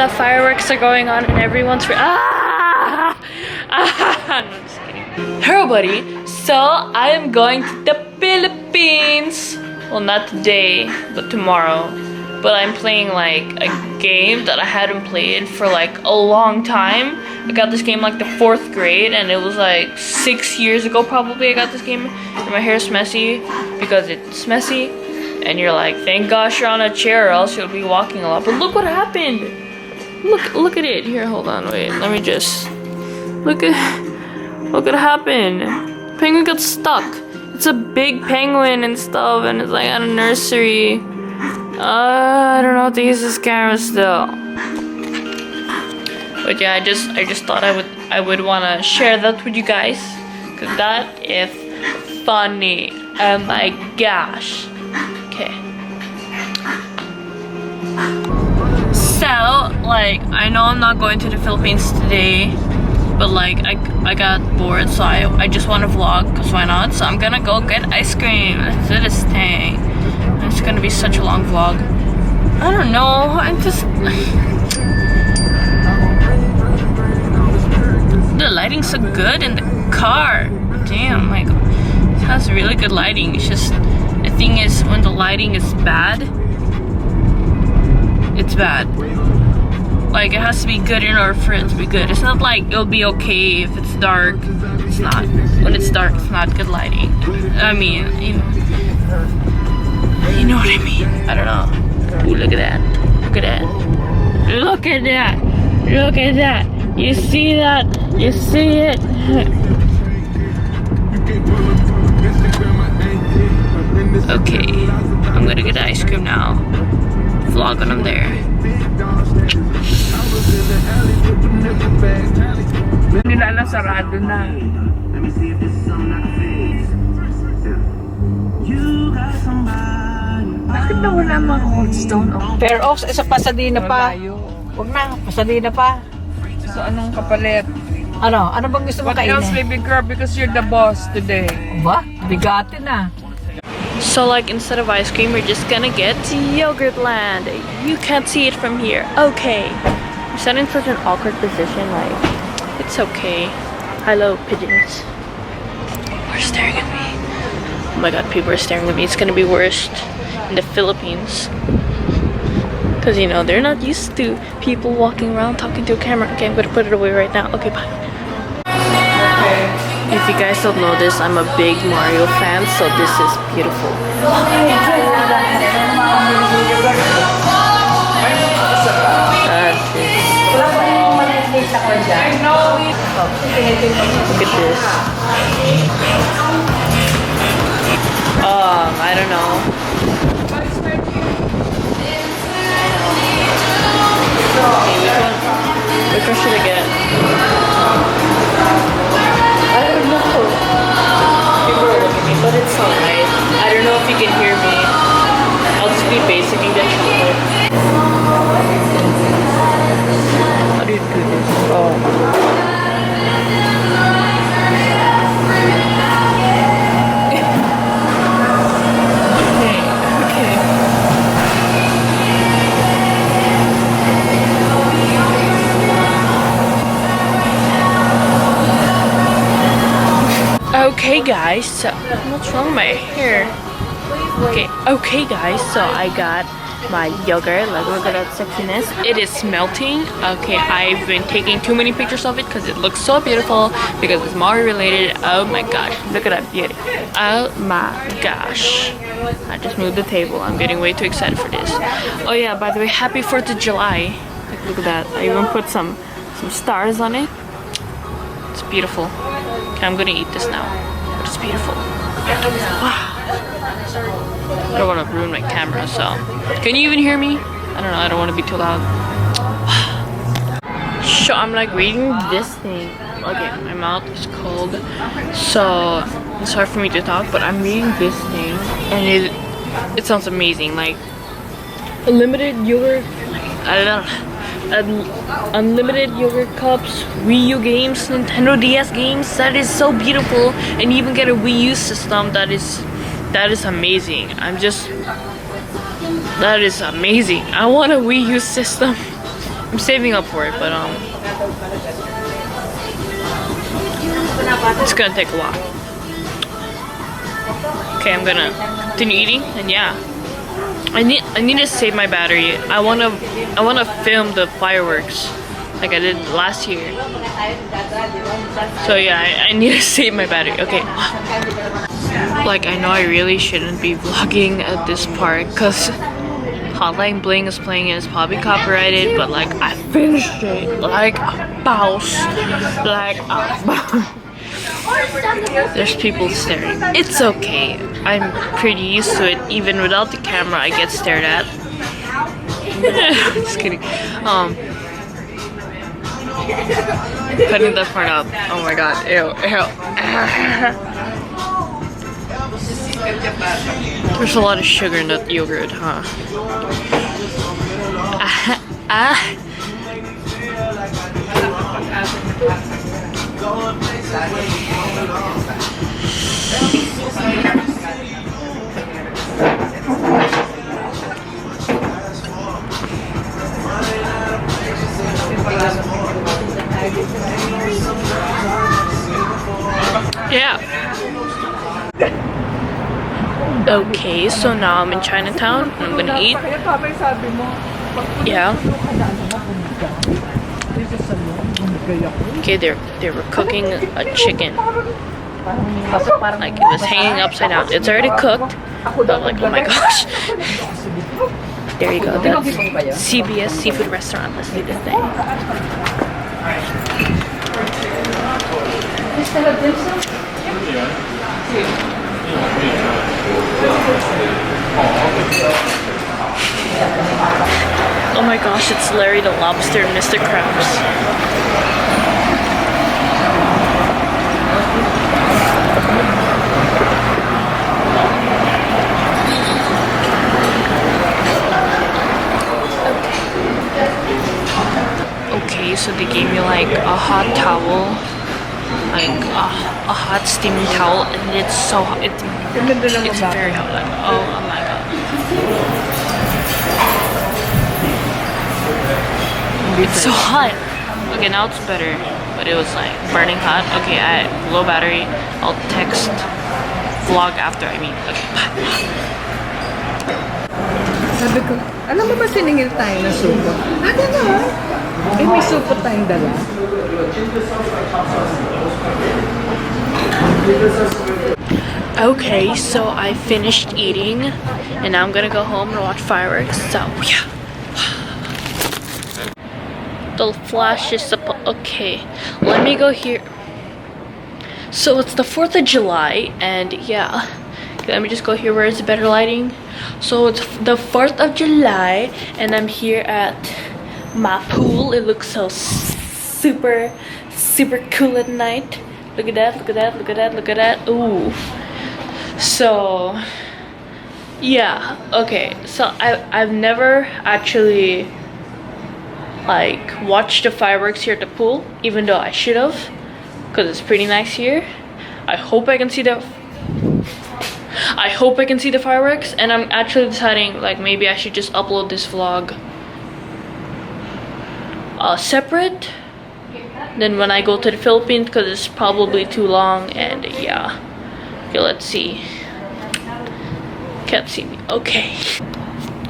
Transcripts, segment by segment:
the fireworks are going on and everyone's no, just kidding. Hello, buddy. So I am going to the Philippines. Well, not today, but tomorrow. But I'm playing like a game that I hadn't played for like a long time. I got this game like the 4th grade, and it was like 6 years ago probably I got this game. And my hair's messy because it's messy. And you're like, thank gosh you're on a chair or else you'll be walking a lot. But look what happened. Look at it. Here, hold on, wait. Let me just look at what happened. Penguin got stuck. It's a big penguin and stuff, and it's like at a nursery. I don't know how to use this camera still. But yeah, I just thought I would wanna share that with you guys, cause that is funny. Oh my gosh. Okay. So, like, I know I'm not going to the Philippines today, but like, I got bored, so I just want to vlog, cause why not? So I'm gonna go get ice cream. Let's do this thing. It's gonna be such a long vlog. I don't know. I'm just. The lighting's so good in the car. Damn, like, it has really good lighting. It's just, the thing is, when the lighting is bad, it's bad. Like, it has to be good in order for it to be good. It's not like it'll be okay if it's dark. It's not. When it's dark, it's not good lighting. I mean, you know what I mean. I don't know. Ooh, look at that. Look at that. Look at that. Look at that. You see that? You see it? Okay. I'm gonna get ice cream now. Vlog when I'm there. Nilala sarado na. Bakit na wala mga Cold Stone? Fair Oaks, sa Pasadena pa. Huwag na, Pasadena pa. So anong kapalit? Ano bang gusto mo What else, kainin? baby girl? Because you're the boss today. Ba? Bigati na. So like, instead of ice cream, we're just gonna get Yogurtland. You can't see it from here. Okay. I'm sat in such an awkward position, like, it's okay. Hello, pigeons. People are staring at me. Oh my god, people are staring at me. It's gonna be worse in the Philippines. Because, you know, they're not used to people walking around talking to a camera. Okay, I'm gonna put it away right now. Okay, bye. If you guys don't know this, I'm a big Mario fan, so this is beautiful. Look at this. I don't know. Okay, which one should I get? I don't know. People are looking at me, but it's alright. I don't know if you can hear me. I'll just be basically the chocolate. How do you do this? Oh. Okay guys, so what's wrong with my hair? Okay guys, so I got my yogurt. Like, look at that sexiness. It is melting. Okay, I've been taking too many pictures of it because it looks so beautiful, because it's Mario related. Oh my gosh, look at that beauty. Oh my gosh. I just moved the table. I'm getting way too excited for this. Oh yeah, by the way, happy 4th of July. Like, look at that. I even put some stars on it. It's beautiful. Okay, I'm gonna eat this now. But it's beautiful. Wow. I don't want to ruin my camera, so. Can you even hear me? I don't know, I don't want to be too loud. So I'm like reading this thing. Okay, my mouth is cold, so it's hard for me to talk, but I'm reading this thing, and it sounds amazing. Like, unlimited yogurt, unlimited yogurt cups, Wii U games, Nintendo DS games. That is so beautiful, and you even get a Wii U system. That is amazing. That is amazing. I want a Wii U system. I'm saving up for it, but it's gonna take a while. Okay, I'm gonna continue eating, and yeah, I need to save my battery. I wanna film the fireworks like I did last year. So yeah, I need to save my battery. Okay. Like, I know I really shouldn't be vlogging at this park because Hotline Bling is playing and it's probably copyrighted, but like I finished it like a mouse. Like a mouse. There's people staring. It's okay. I'm pretty used to it. Even without the camera, I get stared at. Just kidding. Cutting that part out. Oh my god. Ew. There's a lot of sugar in that yogurt, huh? Yeah. Okay, so now I'm in Chinatown and I'm gonna eat. Yeah. Okay, they were cooking a chicken. Like, it was hanging upside down. It's already cooked, but like, oh my gosh. There you go. That's CBS Seafood Restaurant. Let's do this thing. Oh my gosh, it's Larry the Lobster and Mr. Krabs. Okay, so they gave me like a hot towel, like a hot steaming towel, and it's so hot. It's very hot. Like, oh my god. It's so hot. Okay, now it's better, but it was like burning hot. Okay, I have low battery. I'll text vlog after. I mean, okay, bye. Sabi ko, alam mo ba siningil tayo na supo? Ano na? Eh, may supo tayong dala. Okay, so I finished eating, and now I'm gonna go home and watch fireworks. So yeah. The flash is okay. Let me go here. So it's the 4th of July, and yeah. Let me just go here where it's better lighting. So it's the 4th of July, and I'm here at my pool. It looks so super cool at night. Look at that, look at that, look at that, look at that. Ooh. So yeah, okay. So I've never actually like watched the fireworks here at the pool, even though I should have, because it's pretty nice here. I hope I can see the fireworks, and I'm actually deciding like maybe I should just upload this vlog separate than when I go to the Philippines, because it's probably too long. And yeah, okay, let's see. Can't see me. Okay.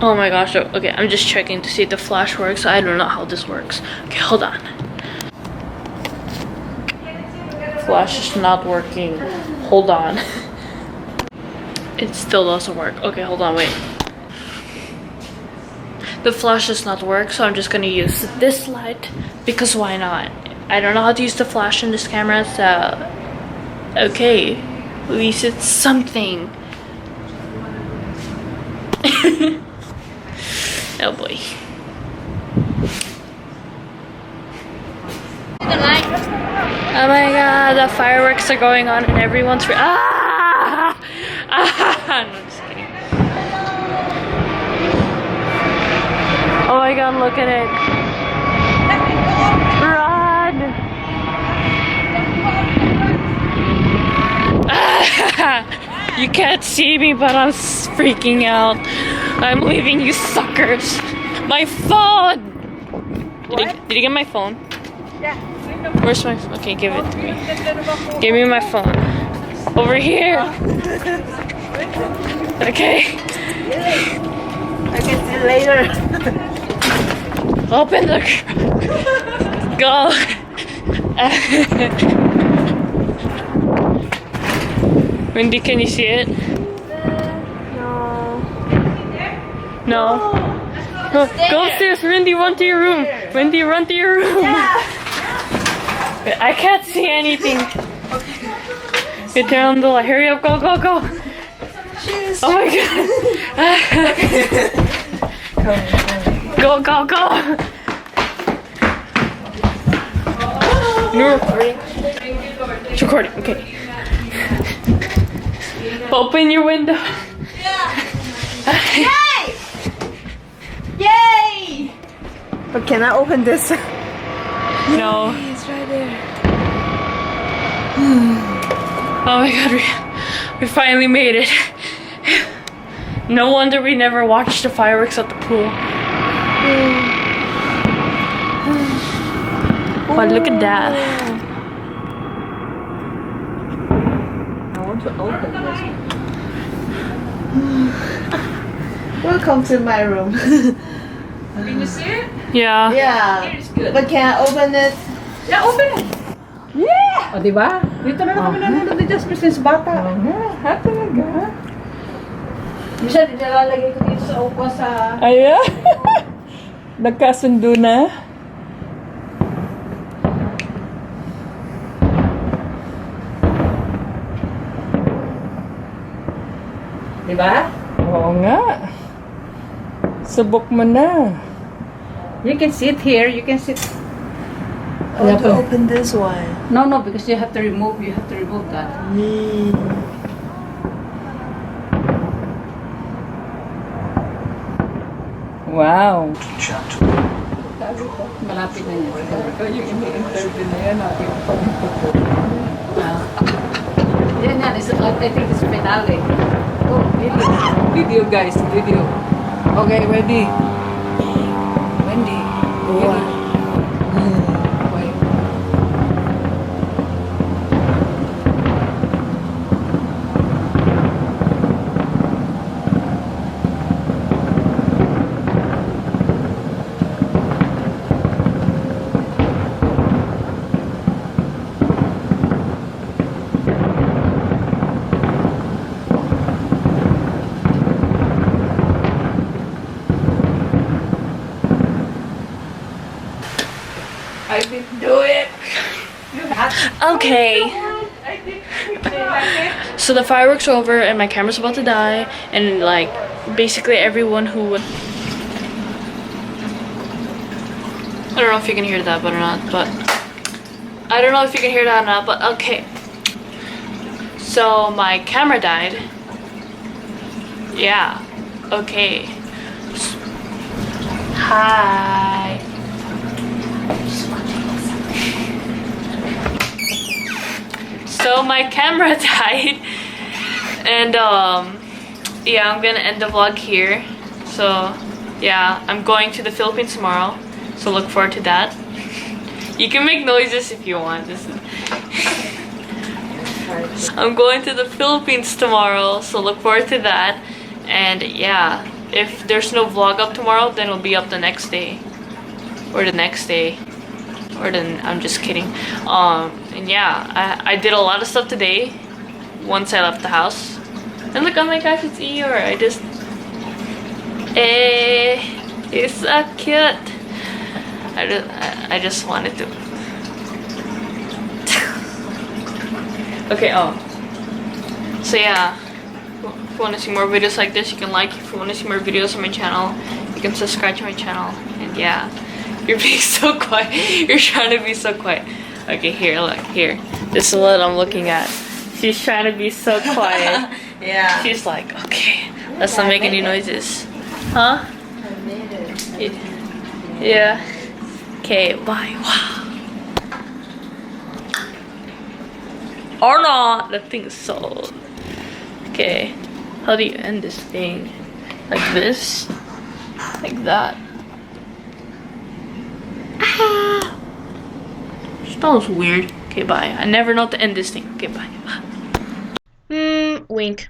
Oh my gosh. Okay, I'm just checking to see if the flash works. I don't know how this works. Okay, hold on. Flash is not working. Hold on. It still doesn't work. Okay, hold on, wait. The flash does not work, so I'm just gonna use this light, because why not? I don't know how to use the flash in this camera, so okay, at least it's something. Oh boy. Oh my god, the fireworks are going on and everyone's no, I'm just kidding. Oh my god, look at it. Run! You can't see me, but I'm freaking out. I'm leaving, you suckers. My phone! Did you get my phone? Yeah. Where's my phone? Okay, give it to me. Give me my phone. Over here. Okay. I can see you later. Open the... Go. Wendy, can you see it? No. Go upstairs, Wendy, run to your room. Wendy, run to your room. I can't see anything. Okay, turn on the light. Hurry up, go, go, go. Oh my god. Go, go, go. You're recording? It's recording, okay. Open your window. Yay! Yay! But can I open this? No. It's right there. Oh my god, we finally made it. No wonder we never watched the fireworks at the pool. Wow, look at that. I want to open this. Welcome to my room. Can you see it? Yeah. Yeah. It's good. But can I open it? Yeah, open it. Yeah! O, diba? Dito na kami nanonood ni Jasper since bata. Talaga. Minsan, nilalagay ko dito sa upo sa... Ayan. Nagkasundo na. Diba? Oo nga. Subok mo na. You can sit here. You can sit... I want to open this one. No, because you have to remove that. Wow. Malapit na yan. Yung ini-interview na yan. Yan. I think it's finale. Oh, video. Video, guys. Video. Okay, Wendy. Wendy. Wow. Wait. I didn't do it. Okay. So the fireworks are over and my camera's about to die, and like basically everyone who would... I don't know if you can hear that but or not, but I don't know if you can hear that or not, but okay. So my camera died. Yeah. Okay. Hi. So my camera died, and yeah, I'm gonna end the vlog here. So yeah, I'm going to the Philippines tomorrow, so look forward to that. You can make noises if you want. I'm going to the Philippines tomorrow, so look forward to that. And yeah, if there's no vlog up tomorrow, then it'll be up the next day, or the next day. Or then I'm just kidding. And yeah, I did a lot of stuff today once I left the house. And look, oh my gosh, it's Eeyore. It's so cute. I just wanted to. Okay, so yeah, if you want to see more videos like this, you can like. If you want to see more videos on my channel, you can subscribe to my channel. And yeah. You're being so quiet. You're trying to be so quiet. Okay, here, look, here. This is what I'm looking at. She's trying to be so quiet. Yeah. She's like, okay, let's not make any noises. Huh? I made it. Yeah. Okay, bye. Wow. Or not. That thing is so... Okay. How do you end this thing? Like this? Like that? That was weird. Okay, bye. I never know to end this thing. Okay, bye. Wink.